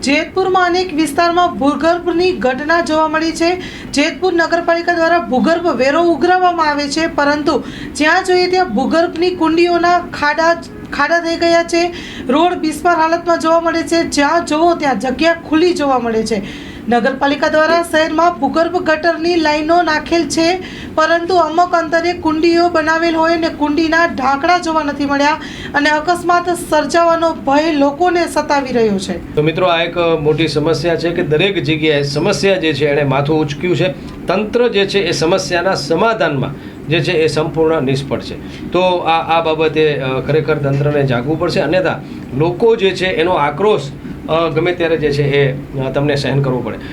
જેતપુરમાં અનેક વિસ્તારમાં ભૂગર્ભની ઘટના જોવા મળી છે। જેતપુર નગરપાલિકા દ્વારા ભૂગર્ભ વેરો ઉઘરાવવામાં આવે છે, પરંતુ જ્યાં જોઈએ ત્યાં ભૂગર્ભની કુંડીઓના ખાડા થઈ ગયા છે। રોડ બિસ્માર હાલતમાં જોવા મળે છે। જ્યાં જોવો ત્યાં જગ્યા ખુલ્લી જોવા મળે છે। નગરપાલિકા દ્વારા શહેરમાં ભૂગર્ભ ગટરની લાઈનો નાખેલ છે, પરંતુ અમુક અંતરે કુંડીઓ બનાવેલ હોય ને કુંડીના ઢાંકણા જોવા નથી મળ્યા અને અકસ્માત સર્જાવાનો ભય લોકોને સતાવી રહ્યો છે। તો મિત્રો, આ એક મોટી સમસ્યા છે કે દરેક જગ્યાએ સમસ્યા જે છે એણે માથું ઉંચક્યું છે। તંત્ર જે છે એ સમસ્યાના સમાધાનમાં જે છે એ સંપૂર્ણ નિષ્ફળ છે। તો આ બાબતે ખરેખર તંત્રને જાગવું પડશે, અન્યથા લોકો જે છે એનો આક્રોશ ગમે ત્યારે જે છે એ તમને સહન કરવો પડે।